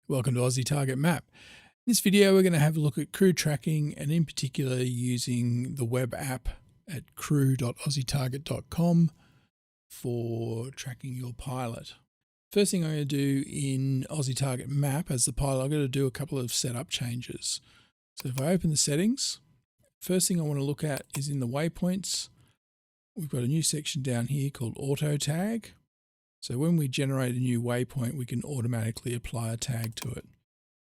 Welcome to oziTarget Map. In this video, we're going to have a look at crew tracking and in particular using the web app at crew.ozitarget.com for tracking your pilot. First thing I'm going to do in oziTarget Map as the pilot, I'm going to do a couple of setup changes. So if I open the settings, first thing I want to look at is in the waypoints. We've got a new section down here called auto tag. So when we generate a new waypoint, we can automatically apply a tag to it.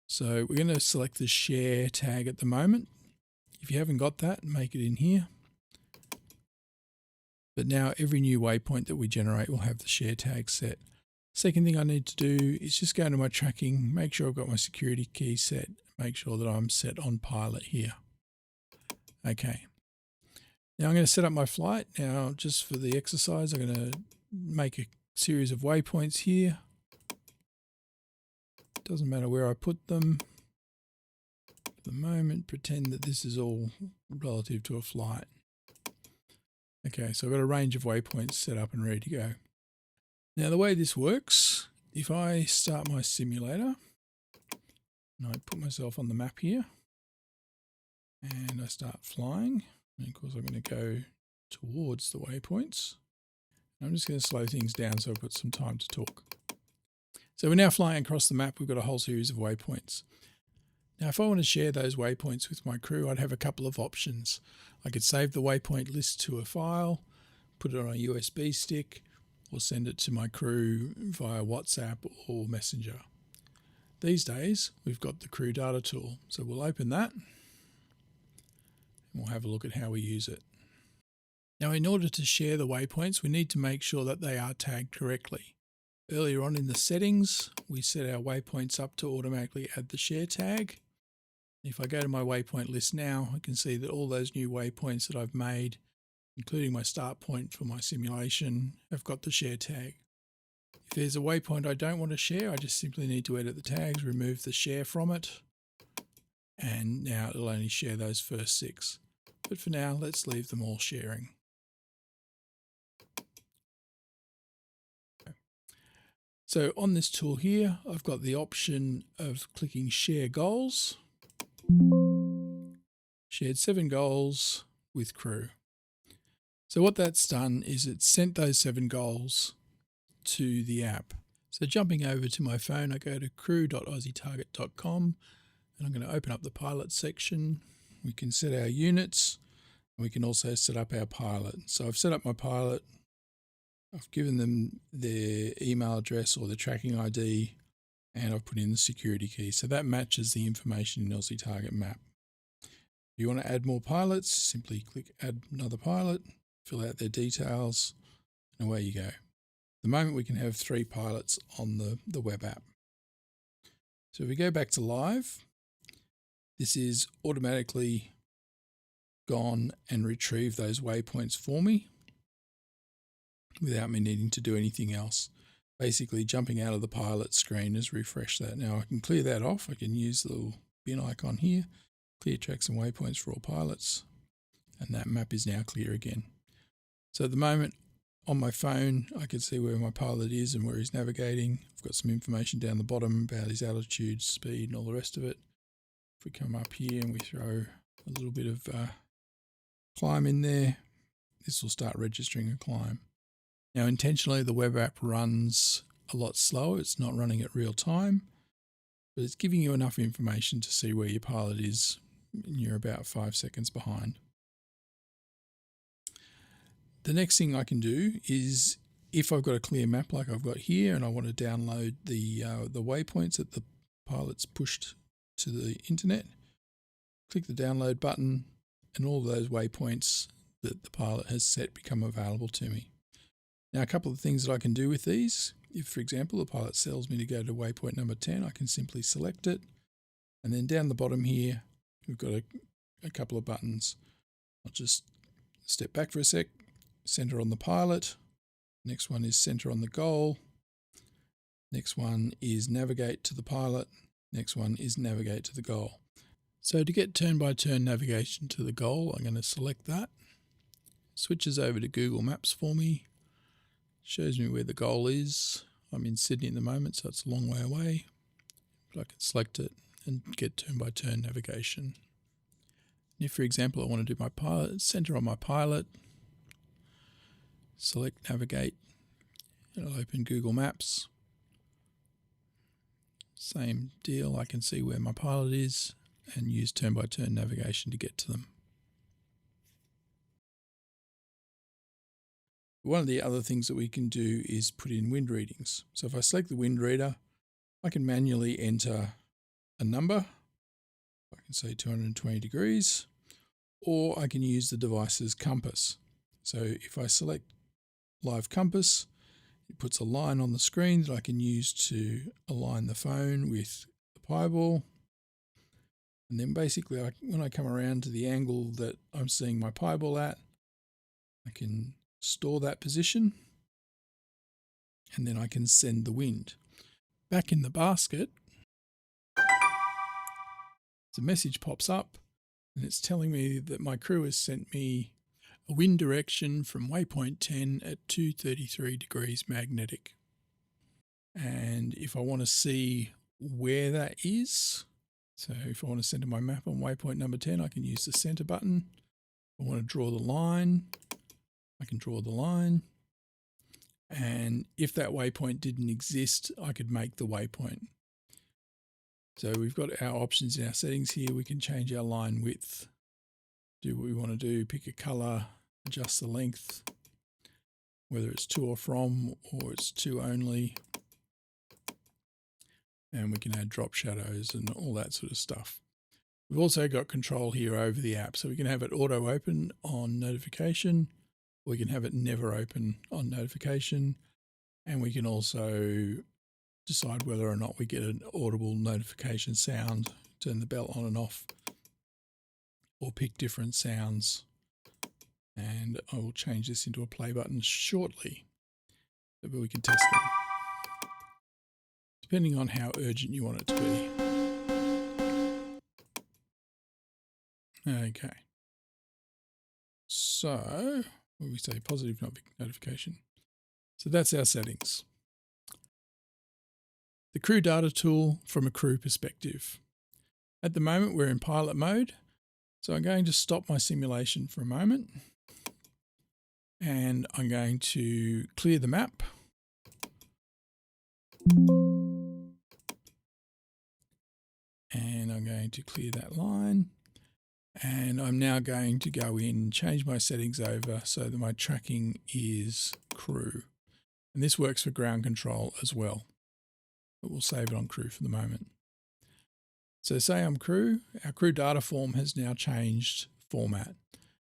So we're going to select the share tag at the moment. If you haven't got that, make it in here. But now every new waypoint that we generate will have the share tag set. Second thing I need to do is just go into my tracking, make sure I've got my security key set, make sure that I'm set on pilot here. Okay. Now I'm going to set up my flight. Now just for the exercise, I'm going to make a series of waypoints here. Doesn't matter where I put them. For the moment, pretend that this is all relative to a flight. Okay, so I've got a range of waypoints set up and ready to go. Now the way this works, if I start my simulator and I put myself on the map here and I start flying, and of course I'm going to go towards the waypoints. I'm just going to slow things down so I've got some time to talk. So we're now flying across the map. We've got a whole series of waypoints. Now, if I want to share those waypoints with my crew, I'd have a couple of options. I could save the waypoint list to a file, put it on a USB stick, or send it to my crew via WhatsApp or Messenger. These days, we've got the crew data tool. So we'll open that and we'll have a look at how we use it. Now, in order to share the waypoints, we need to make sure that they are tagged correctly. Earlier on in the settings, we set our waypoints up to automatically add the share tag. If I go to my waypoint list now, I can see that all those new waypoints that I've made, including my start point for my simulation, have got the share tag. If there's a waypoint I don't want to share, I just simply need to edit the tags, remove the share from it, and now it'll only share those first 6. But for now, let's leave them all sharing. So on this tool here, I've got the option of clicking Share Goals. Shared 7 goals with crew. So what that's done is it's sent those 7 goals to the app. So jumping over to my phone, I go to crew.ozitarget.com and I'm going to open up the pilot section. We can set our units and we can also set up our pilot. So I've set up my pilot. I've given them their email address or the tracking ID, and I've put in the security key. So that matches the information in oziTarget Map. If you want to add more pilots, simply click Add Another Pilot, fill out their details, and away you go. At the moment, we can have 3 pilots on the web app. So if we go back to live, this is automatically gone and retrieved those waypoints for me, without me needing to do anything else. Basically, jumping out of the pilot screen has refreshed that. Now I can clear that off. I can use the little bin icon here, clear tracks and waypoints for all pilots, and that map is now clear again. So at the moment, on my phone, I can see where my pilot is and where he's navigating. I've got some information down the bottom about his altitude, speed, and all the rest of it. If we come up here and we throw a little bit of climb in there, this will start registering a climb. Now, intentionally, the web app runs a lot slower. It's not running at real time, but it's giving you enough information to see where your pilot is, and you're about 5 seconds behind. The next thing I can do is, if I've got a clear map like I've got here, and I want to download the waypoints that the pilot's pushed to the internet, click the download button, and all of those waypoints that the pilot has set become available to me. Now, a couple of things that I can do with these. If, for example, the pilot tells me to go to waypoint number 10, I can simply select it. And then down the bottom here, we've got a couple of buttons. I'll just step back for a sec, center on the pilot. Next one is center on the goal. Next one is navigate to the pilot. Next one is navigate to the goal. So to get turn-by-turn navigation to the goal, I'm going to select that. Switches over to Google Maps for me. Shows me where the goal is. I'm in Sydney at the moment, so it's a long way away. but I can select it and get turn-by-turn navigation. If, for example, I want to do my pilot, center on my pilot, select navigate, and I'll open Google Maps. Same deal, I can see where my pilot is and use turn-by-turn navigation to get to them. One of the other things that we can do is put in wind readings. So if I select the wind reader, I can manually enter a number. I can say 220 degrees, or I can use the device's compass. So if I select live compass, it puts a line on the screen that I can use to align the phone with the pi ball. And then basically when I come around to the angle that I'm seeing my pi ball at, I can store that position, and then I can send the wind. Back in the basket, the message pops up and it's telling me that my crew has sent me a wind direction from waypoint 10 at 233 degrees magnetic. And if I want to see where that is, so if I want to center my map on waypoint number 10, I can use the center button. If I want to draw the line, I can draw the line. And if that waypoint didn't exist, I could make the waypoint. So we've got our options in our settings here. We can change our line width, do what we want to do, pick a color, adjust the length, whether it's to or from or it's to only. And we can add drop shadows and all that sort of stuff. We've also got control here over the app. So we can have it auto open on notification, or we can have it never open on notification. And we can also decide whether or not we get an audible notification sound, turn the bell on and off, or pick different sounds. And I will change this into a play button shortly, so we can test them, depending on how urgent you want it to be. Okay. So, what do we say? Positive notification. So that's our settings. The crew data tool from a crew perspective. At the moment, we're in pilot mode. So I'm going to stop my simulation for a moment. And I'm going to clear the map. And I'm going to clear that line. And I'm now going to go in, change my settings over so that my tracking is crew. And this works for ground control as well. But we'll save it on crew for the moment. So say I'm crew, our crew data form has now changed format.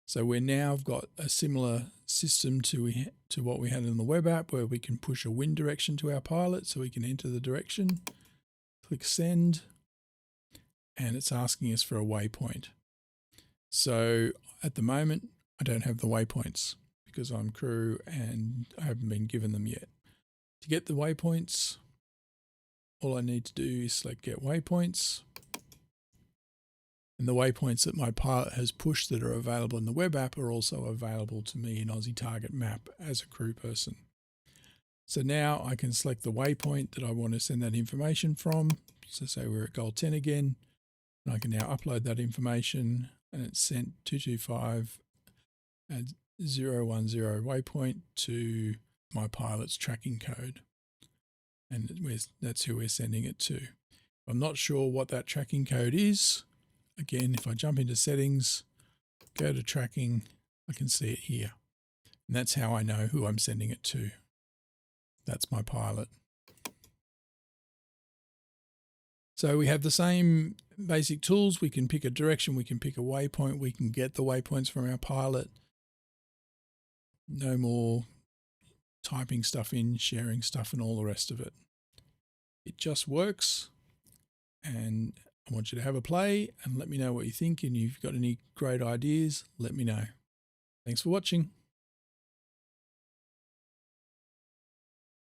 So we're now got a similar system to what we had in the web app, where we can push a wind direction to our pilot so we can enter the direction, click send, and it's asking us for a waypoint. So at the moment, I don't have the waypoints because I'm crew and I haven't been given them yet. To get the waypoints, all I need to do is select get waypoints. And the waypoints that my pilot has pushed that are available in the web app are also available to me in oziTarget map as a crew person. So now I can select the waypoint that I want to send that information from. So say we're at goal 10 again, and I can now upload that information, and it's sent 225 at 010 waypoint to my pilot's tracking code. And that's who we're sending it to. I'm not sure what that tracking code is. Again, if I jump into settings, go to tracking, I can see it here. And that's how I know who I'm sending it to. That's my pilot. So we have the same basic tools. We can pick a direction, we can pick a waypoint, we can get the waypoints from our pilot. No more typing stuff in, sharing stuff and all the rest of it. It just works, and I want you to have a play and let me know what you think, and if you've got any great ideas, let me know. Thanks for watching.